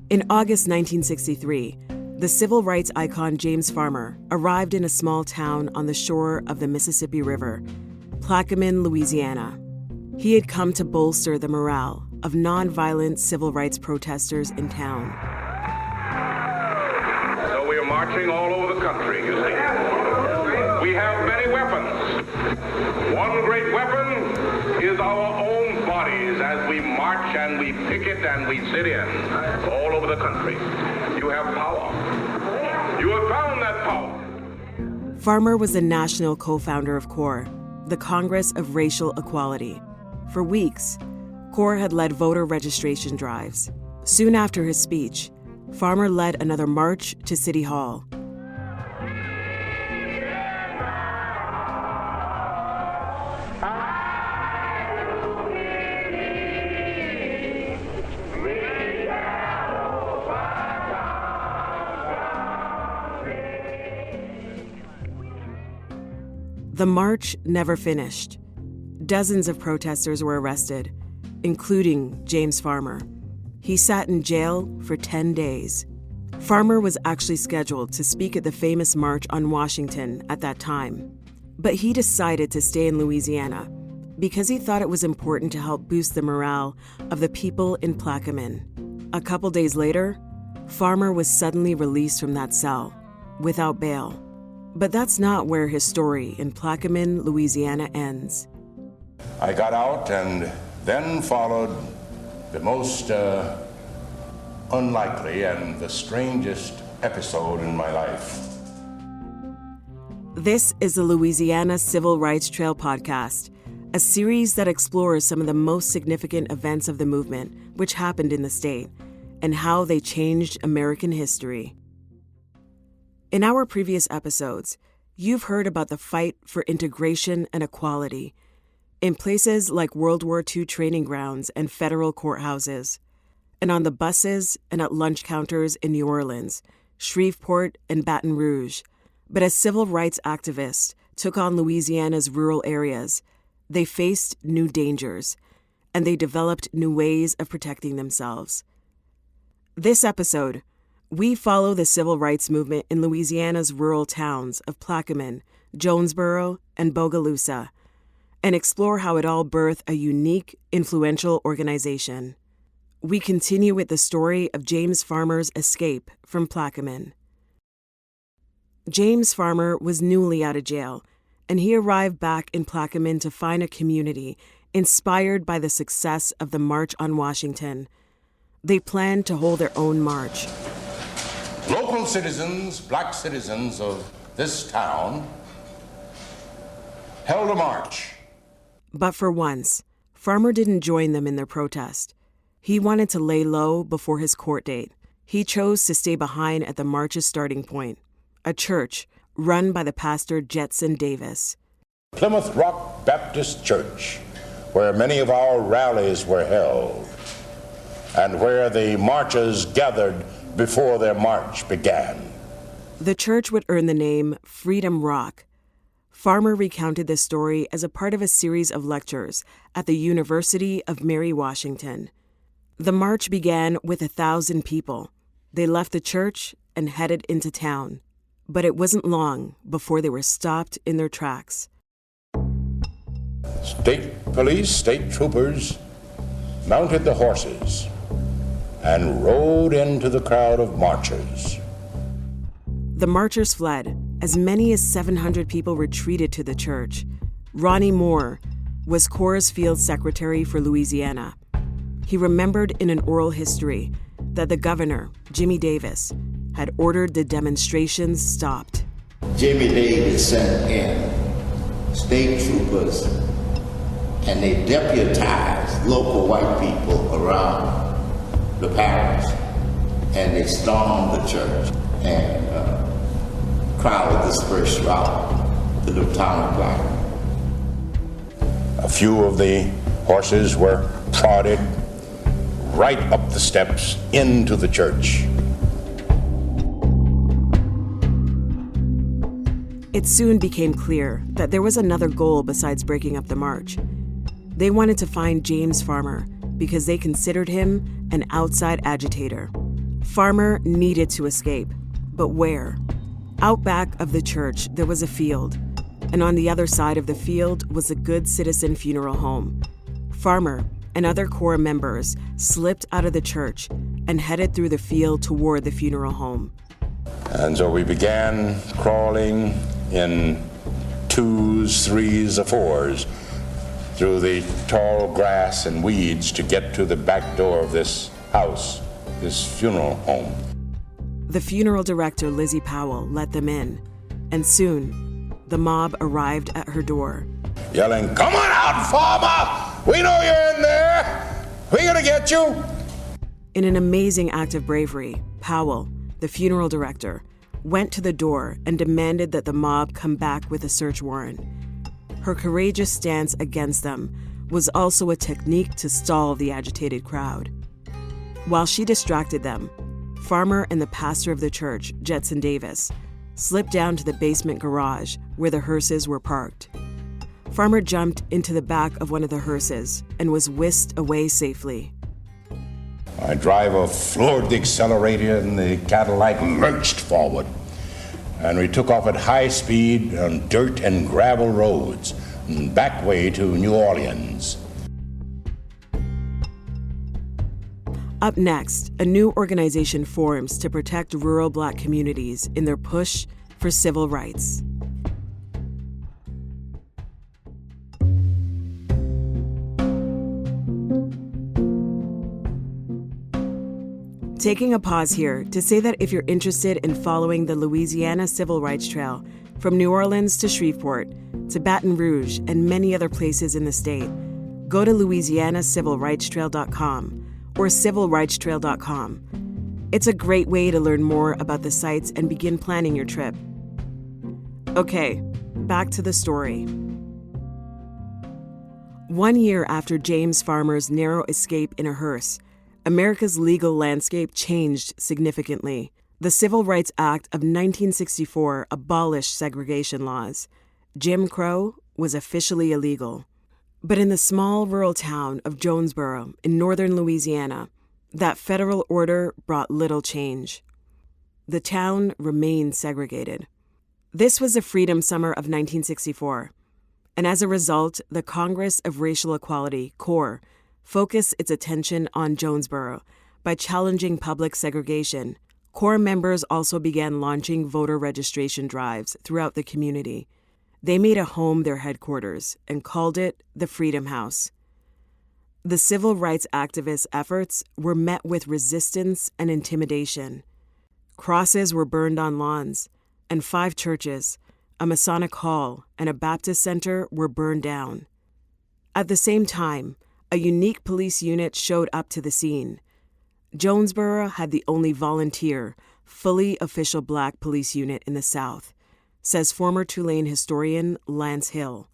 In August 1963, the civil rights icon James Farmer arrived in a small town on the shore of the Mississippi River, Plaquemine, Louisiana. He had come to bolster the morale of nonviolent civil rights protesters in town. So we are marching all over the country, you see. We have many weapons. One great weapon is our own bodies as we march and we picket and we sit in all over the country. You have power. You have found that power. Farmer was the national co-founder of CORE, the Congress of Racial Equality. For weeks, CORE had led voter registration drives. Soon after his speech, Farmer led another march to City Hall. The march never finished. Dozens of protesters were arrested, including James Farmer. He sat in jail for 10 days. Farmer was actually scheduled to speak at the famous March on Washington at that time. But he decided to stay in Louisiana because he thought it was important to help boost the morale of the people in Plaquemine. A couple days later, Farmer was suddenly released from that cell, without bail. But that's not where his story in Plaquemine, Louisiana ends. I got out and then followed the most unlikely and the strangest episode in my life. This is the Louisiana Civil Rights Trail podcast, a series that explores some of the most significant events of the movement which happened in the state and how they changed American history. In our previous episodes, you've heard about the fight for integration and equality in places like World War II training grounds and federal courthouses, and on the buses and at lunch counters in New Orleans, Shreveport, and Baton Rouge. But as civil rights activists took on Louisiana's rural areas, they faced new dangers, and they developed new ways of protecting themselves. This episode, we follow the civil rights movement in Louisiana's rural towns of Plaquemine, Jonesboro, and Bogalusa, and explore how it all birthed a unique, influential organization. We continue with the story of James Farmer's escape from Plaquemine. James Farmer was newly out of jail, and he arrived back in Plaquemine to find a community inspired by the success of the March on Washington. They planned to hold their own march. Local citizens, black citizens of this town, held a march. But for once, Farmer didn't join them in their protest. He wanted to lay low before his court date. He chose to stay behind at the march's starting point, a church run by the pastor Jetson Davis. Plymouth Rock Baptist Church, where many of our rallies were held, and where the marchers gathered before their march began. The church would earn the name Freedom Rock. Farmer recounted this story as a part of a series of lectures at the University of Mary Washington. The march began with 1,000 people. They left the church and headed into town. But it wasn't long before they were stopped in their tracks. State police, state troopers mounted the horses and rode into the crowd of marchers. The marchers fled. As many as 700 people retreated to the church. Ronnie Moore was CORE's field secretary for Louisiana. He remembered in an oral history that the governor, Jimmy Davis, had ordered the demonstrations stopped. Jimmy Davis sent in state troopers and they deputized local white people around the parish, and they stormed the church and crowd dispersed throughout the little town of Plaquemine. A few of the horses were prodded right up the steps into the church. It soon became clear that there was another goal besides breaking up the march. They wanted to find James Farmer because they considered him an outside agitator. Farmer needed to escape, but where? Out back of the church, there was a field, and on the other side of the field was a Good Citizen funeral home. Farmer and other Corps members slipped out of the church and headed through the field toward the funeral home. And so we began crawling in 2s, 3s, or 4s through the tall grass and weeds to get to the back door of this house, this funeral home. The funeral director, Lizzie Powell, let them in, and soon the mob arrived at her door. Yelling, "Come on out, farmer! We know you're in there! We're gonna get you!" In an amazing act of bravery, Powell, the funeral director, went to the door and demanded that the mob come back with a search warrant. Her courageous stance against them was also a technique to stall the agitated crowd. While she distracted them, Farmer and the pastor of the church, Jetson Davis, slipped down to the basement garage where the hearses were parked. Farmer jumped into the back of one of the hearses and was whisked away safely. My driver floored the accelerator and the Cadillac lurched forward. And we took off at high speed on dirt and gravel roads, back way to New Orleans. Up next, a new organization forms to protect rural Black communities in their push for civil rights. Taking a pause here to say that if you're interested in following the Louisiana Civil Rights Trail from New Orleans to Shreveport to Baton Rouge and many other places in the state, go to louisianacivilrightstrail.com or civilrightstrail.com. It's a great way to learn more about the sites and begin planning your trip. Okay, back to the story. 1 year after James Farmer's narrow escape in a hearse, America's legal landscape changed significantly. The Civil Rights Act of 1964 abolished segregation laws. Jim Crow was officially illegal. But in the small rural town of Jonesboro in northern Louisiana, that federal order brought little change. The town remained segregated. This was the Freedom Summer of 1964, and as a result, the Congress of Racial Equality, CORE, focused its attention on Jonesboro by challenging public segregation. CORE members also began launching voter registration drives throughout the community. They made a home their headquarters and called it the Freedom House. The civil rights activists' efforts were met with resistance and intimidation. Crosses were burned on lawns, and 5 churches, a Masonic hall, and a Baptist center were burned down. At the same time, a unique police unit showed up to the scene. Jonesboro had the only volunteer, fully official Black police unit in the South, says former Tulane historian Lance Hill.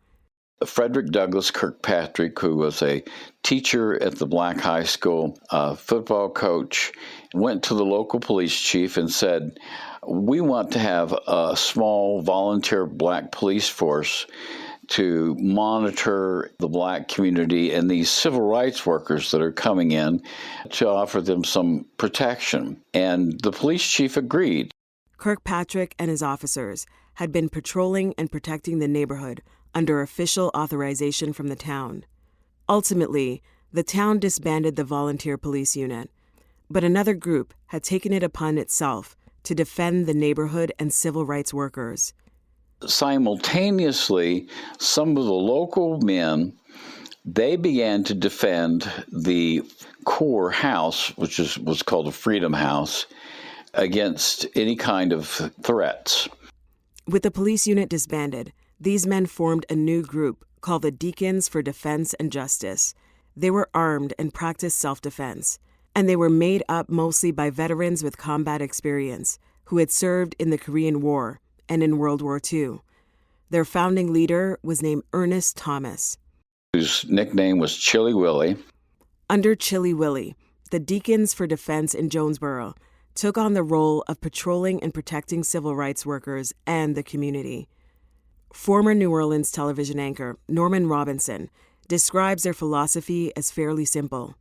Frederick Douglass Kirkpatrick, who was a teacher at the Black high school, a football coach, went to the local police chief and said, "We want to have a small volunteer Black police force to monitor the Black community and these civil rights workers that are coming in, to offer them some protection." And the police chief agreed. Kirkpatrick and his officers had been patrolling and protecting the neighborhood under official authorization from the town. Ultimately, the town disbanded the volunteer police unit, but another group had taken it upon itself to defend the neighborhood and civil rights workers. Simultaneously, some of the local men, they began to defend the core house, which was called the Freedom House, against any kind of threats. With the police unit disbanded, these men formed a new group called the Deacons for Defense and Justice. They were armed and practiced self-defense, and they were made up mostly by veterans with combat experience who had served in the Korean War and in World War II. Their founding leader was named Ernest Thomas, whose nickname was Chilly Willie. Under Chilly Willie, the Deacons for Defense in Jonesboro took on the role of patrolling and protecting civil rights workers and the community. Former New Orleans television anchor Norman Robinson describes their philosophy as fairly simple.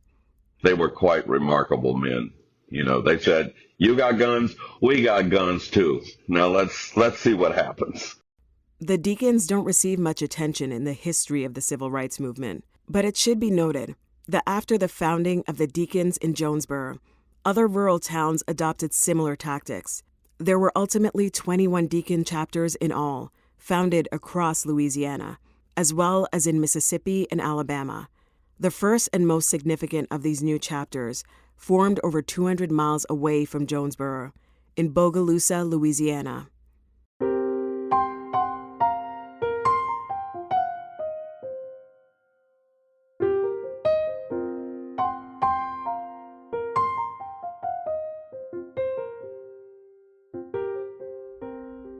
They were quite remarkable men. You know, they said, you got guns, we got guns too. Now let's see what happens. The Deacons don't receive much attention in the history of the civil rights movement, but it should be noted that after the founding of the Deacons in Jonesboro, other rural towns adopted similar tactics. There were ultimately 21 Deacon chapters in all, founded across Louisiana, as well as in Mississippi and Alabama. The first and most significant of these new chapters formed over 200 miles away from Jonesboro, in Bogalusa, Louisiana.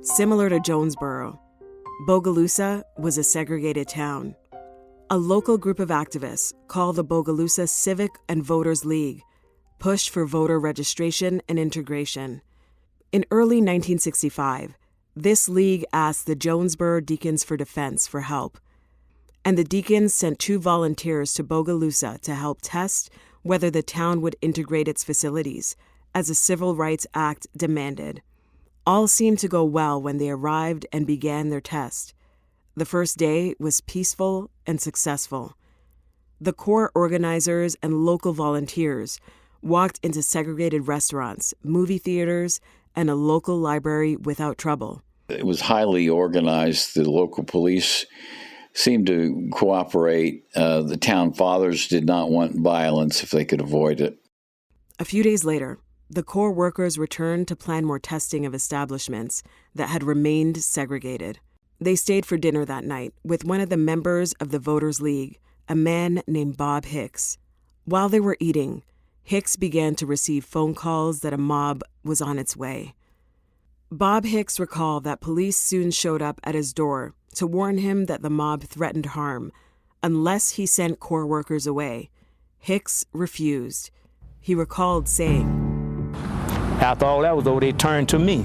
Similar to Jonesboro, Bogalusa was a segregated town. A local group of activists called the Bogalusa Civic and Voters League pushed for voter registration and integration. In early 1965, this league asked the Jonesboro Deacons for Defense for help, and the Deacons sent 2 volunteers to Bogalusa to help test whether the town would integrate its facilities, as the Civil Rights Act demanded. All seemed to go well when they arrived and began their test. The first day was peaceful and successful. The core organizers and local volunteers walked into segregated restaurants, movie theaters, and a local library without trouble. It was highly organized. The local police seemed to cooperate. The town fathers did not want violence if they could avoid it. A few days later, the core workers returned to plan more testing of establishments that had remained segregated. They stayed for dinner that night with one of the members of the Voters League, a man named Bob Hicks. While they were eating, Hicks began to receive phone calls that a mob was on its way. Bob Hicks recalled that police soon showed up at his door to warn him that the mob threatened harm unless he sent core workers away. Hicks refused. He recalled saying, after all that was over, they turned to me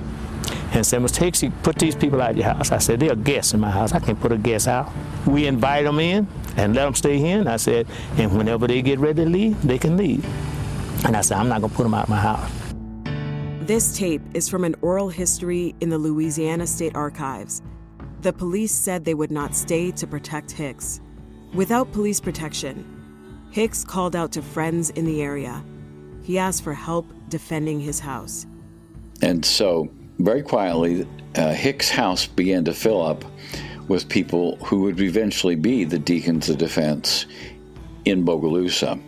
and said, Mr. Hicks, you put these people out of your house. I said, they're guests in my house. I can't put a guest out. We invite them in and let them stay here. And I said, and whenever they get ready to leave, they can leave. And I said, I'm not going to put them out of my house. This tape is from an oral history in the Louisiana State Archives. The police said they would not stay to protect Hicks. Without police protection, Hicks called out to friends in the area. He asked for help defending his house. And so, very quietly, Hicks' house began to fill up with people who would eventually be the Deacons of Defense in Bogalusa.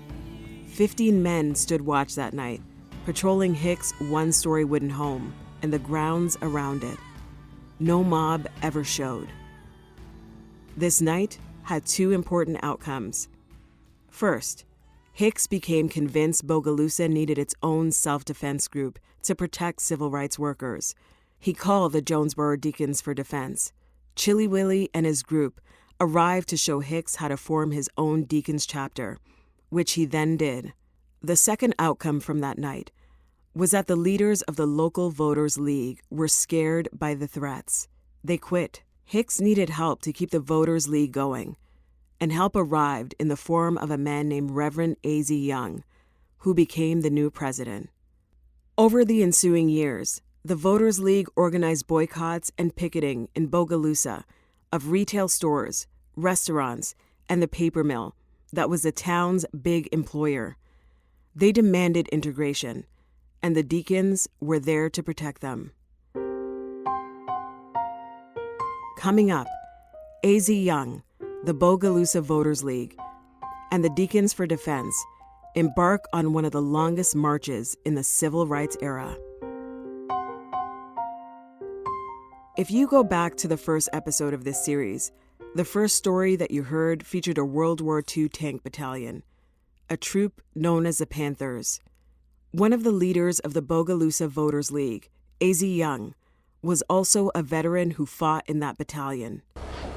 15 men stood watch that night, patrolling Hicks' one-story wooden home and the grounds around it. No mob ever showed. This night had 2 important outcomes. First, Hicks became convinced Bogalusa needed its own self-defense group to protect civil rights workers. He called the Jonesboro Deacons for Defense. Chilly Willie and his group arrived to show Hicks how to form his own Deacons chapter, which he then did. The second outcome from that night was that the leaders of the local Voters League were scared by the threats. They quit. Hicks needed help to keep the Voters League going, and help arrived in the form of a man named Reverend A.Z. Young, who became the new president. Over the ensuing years, the Voters League organized boycotts and picketing in Bogalusa of retail stores, restaurants, and the paper mill that was the town's big employer. They demanded integration, and the Deacons were there to protect them. Coming up, A.Z. Young, the Bogalusa Voters League, and the Deacons for Defense embark on one of the longest marches in the civil rights era. If you go back to the first episode of this series, the first story that you heard featured a World War II tank battalion, a troop known as the Panthers. One of the leaders of the Bogalusa Voters League, A.Z. Young, was also a veteran who fought in that battalion.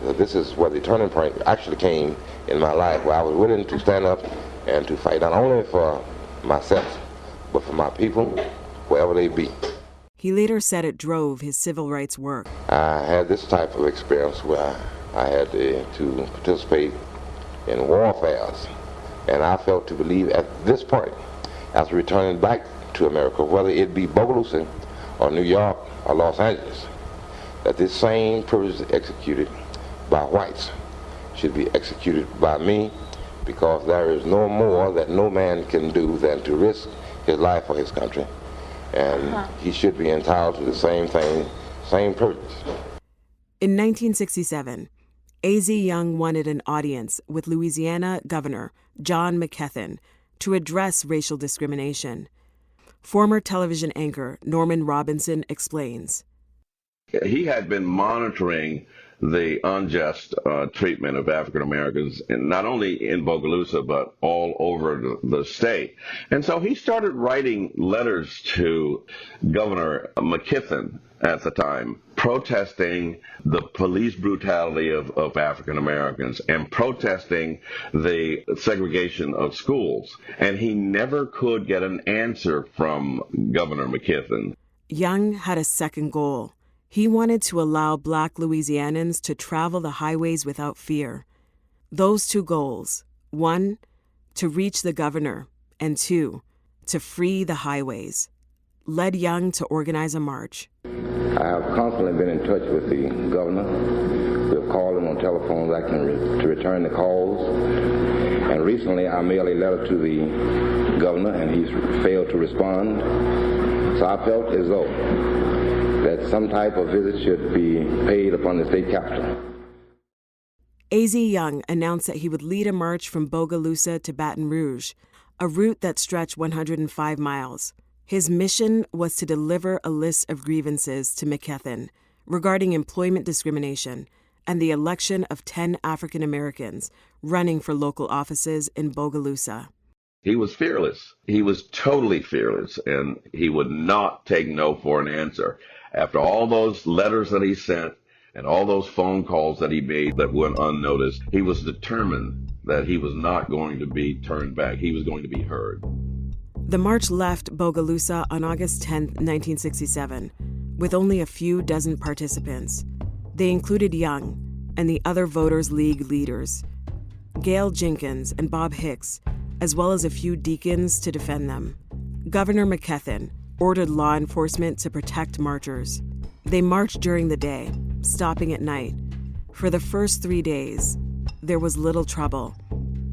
This is where the turning point actually came in my life, where I was willing to stand up and to fight not only for myself, but for my people, wherever they be. He later said it drove his civil rights work. I had this type of experience where I had to participate in war affairs, and I felt to believe at this point, as returning back to America, whether it be Bogalusa or New York or Los Angeles, that this same privilege is executed by whites should be executed by me, because there is no more that no man can do than to risk his life for his country. And he should be entitled to the same thing, same privilege. In 1967, A.Z. Young wanted an audience with Louisiana Governor John McKeithen to address racial discrimination. Former television anchor Norman Robinson explains. He had been monitoring the unjust treatment of African Americans, and not only in Bogalusa, but all over the state. And so he started writing letters to Governor McKeithen at the time, protesting the police brutality of African Americans and protesting the segregation of schools. And he never could get an answer from Governor McKeithen. Young had a second goal. He wanted to allow Black Louisianans to travel the highways without fear. Those two goals, one, to reach the governor, and two, to free the highways, led Young to organize a march. I have constantly been in touch with the governor. We have called him on telephones. I can to return the calls. And recently I mailed a letter to the governor, and he's failed to respond. So I felt as though that some type of visit should be paid upon the state capitol. A.Z. Young announced that he would lead a march from Bogalusa to Baton Rouge, a route that stretched 105 miles. His mission was to deliver a list of grievances to McKeithen regarding employment discrimination and the election of 10 African Americans running for local offices in Bogalusa. He was fearless. He was totally fearless, and he would not take no for an answer. After all those letters that he sent and all those phone calls that he made that went unnoticed, he was determined that he was not going to be turned back. He was going to be heard. The march left Bogalusa on August 10, 1967, with only a few dozen participants. They included Young and the other Voters League leaders, Gail Jenkins and Bob Hicks, as well as a few deacons to defend them. Governor McKeithen ordered law enforcement to protect marchers. They marched during the day, stopping at night. For the first 3 days, there was little trouble.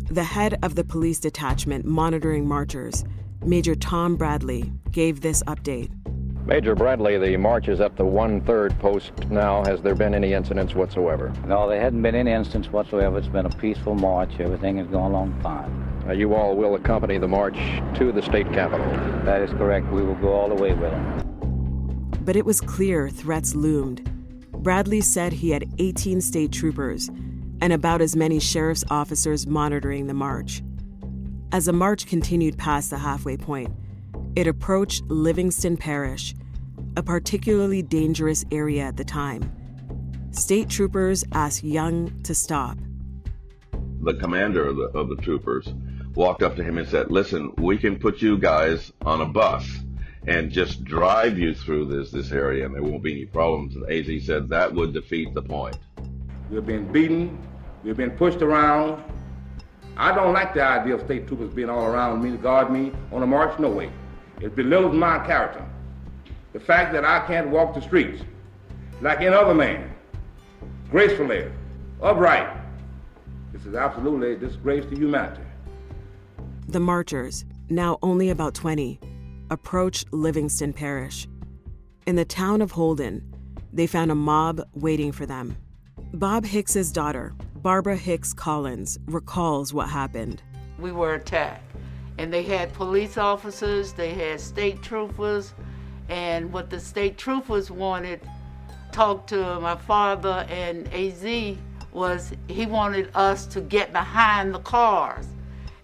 The head of the police detachment monitoring marchers, Major Tom Bradley, gave this update. Major Bradley, the march is at the 1/3 post now. Has there been any incidents whatsoever? No, there hasn't been any incidents whatsoever. It's been a peaceful march. Everything has gone along fine. You all will accompany the march to the state capitol. That is correct. We will go all the way with them. But it was clear threats loomed. Bradley said he had 18 state troopers and about as many sheriff's officers monitoring the march. As the march continued past the halfway point, it approached Livingston Parish, a particularly dangerous area at the time. State troopers asked Young to stop. The commander of the troopers walked up to him and said, "Listen, we can put you guys on a bus and just drive you through this area, and there won't be any problems." And AZ said that would defeat the point. We've been beaten. We've been pushed around. I don't like the idea of state troopers being all around me to guard me on a march. No way. It belittles my character. The fact that I can't walk the streets like any other man, gracefully, upright, this is absolutely a disgrace to humanity. The marchers, now only about 20, approached Livingston Parish. In the town of Holden, they found a mob waiting for them. Bob Hicks's daughter, Barbara Hicks Collins, recalls what happened. We were attacked, and they had police officers, they had state troopers, and what the state troopers wanted, talked to my father and AZ, was he wanted us to get behind the cars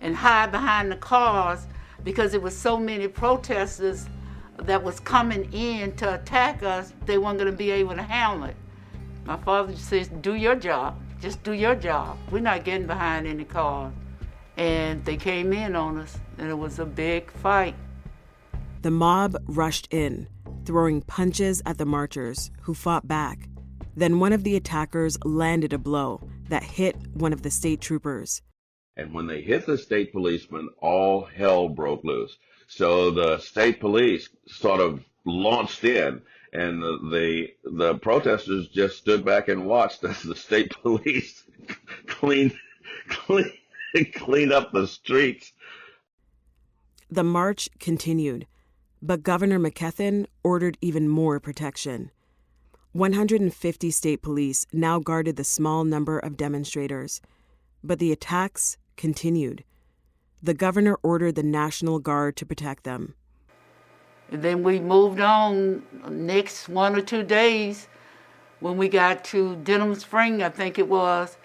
and hide behind the cars because there was so many protesters that was coming in to attack us, they weren't going to be able to handle it. My father says, "Do your job, just do your job. We're not getting behind any cars." And they came in on us, and it was a big fight. The mob rushed in, throwing punches at the marchers, who fought back. Then one of the attackers landed a blow that hit one of the state troopers. And when they hit the state policeman, all hell broke loose. So the state police sort of launched in, and the protesters just stood back and watched as the state police cleaned up the streets. The march continued, but Governor McKesson ordered even more protection. 150 state police now guarded the small number of demonstrators, but the attacks continued. The governor ordered the National Guard to protect them. And then we moved on next 1 or 2 days when we got to Denham Spring, I think it was,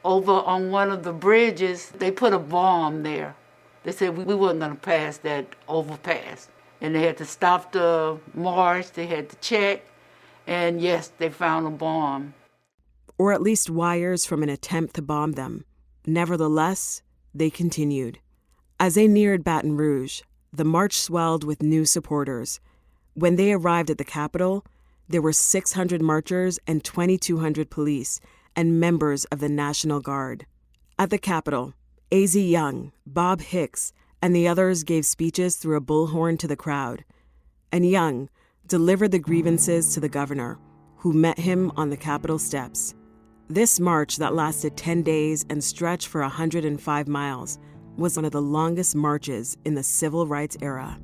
over on one of the bridges. They put a bomb there. They said we weren't going to pass that overpass. And they had to stop the march, they had to check, and yes, they found a bomb. Or at least wires from an attempt to bomb them. Nevertheless, they continued. As they neared Baton Rouge, the march swelled with new supporters. When they arrived at the Capitol, there were 600 marchers and 2,200 police and members of the National Guard. At the Capitol, A.Z. Young, Bob Hicks, and the others gave speeches through a bullhorn to the crowd. And Young delivered the grievances to the governor, who met him on the Capitol steps. This march that lasted 10 days and stretched for 105 miles was one of the longest marches in the civil rights era.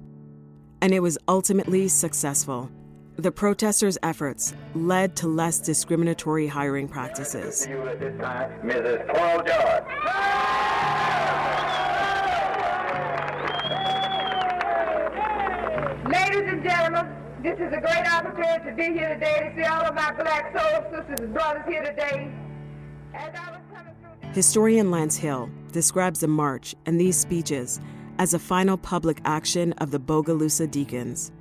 And it was ultimately successful. The protesters' efforts led to less discriminatory hiring practices. Mrs. Paul George. Ladies and gentlemen, this is a great opportunity to be here today to see all of my black soul sisters and brothers here today. As I was coming through... Historian Lance Hill describes the march and these speeches as a final public action of the Bogalusa Deacons.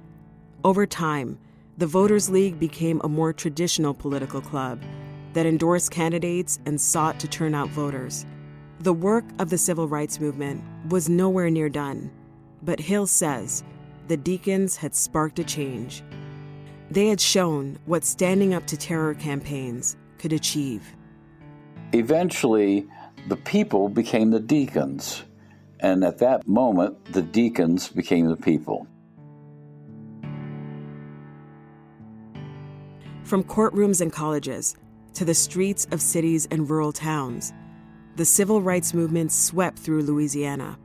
Over time, the Voters League became a more traditional political club that endorsed candidates and sought to turn out voters. The work of the civil rights movement was nowhere near done, but Hill says the Deacons had sparked a change. They had shown what standing up to terror campaigns could achieve. Eventually, the people became the Deacons, and at that moment, the Deacons became the people. From courtrooms and colleges to the streets of cities and rural towns, the civil rights movement swept through Louisiana.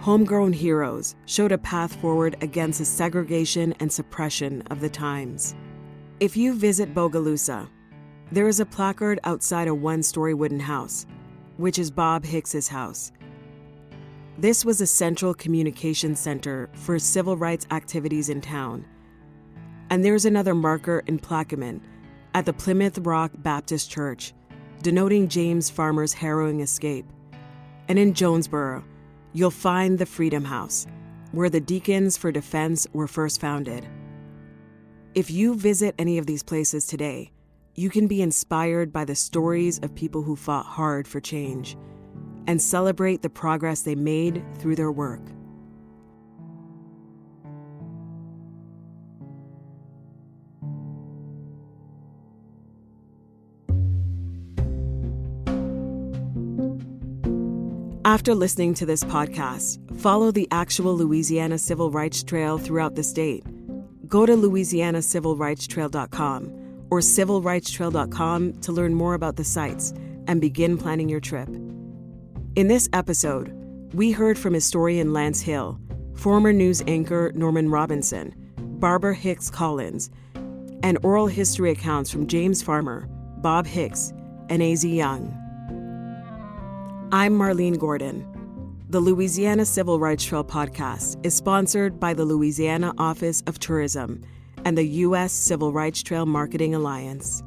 Homegrown heroes showed a path forward against the segregation and suppression of the times. If you visit Bogalusa, there is a placard outside a one-story wooden house, which is Bob Hicks's house. This was a central communication center for civil rights activities in town. And there's another marker in Plaquemine at the Plymouth Rock Baptist Church, denoting James Farmer's harrowing escape. And in Jonesboro, you'll find the Freedom House, where the Deacons for Defense were first founded. If you visit any of these places today, you can be inspired by the stories of people who fought hard for change and celebrate the progress they made through their work. After listening to this podcast, follow the actual Louisiana Civil Rights Trail throughout the state. Go to louisianacivilrightstrail.com or civilrightstrail.com to learn more about the sites and begin planning your trip. In this episode, we heard from historian Lance Hill, former news anchor Norman Robinson, Barbara Hicks Collins, and oral history accounts from James Farmer, Bob Hicks, and A.Z. Young. I'm Marlene Gordon. The Louisiana Civil Rights Trail podcast is sponsored by the Louisiana Office of Tourism and the U.S. Civil Rights Trail Marketing Alliance.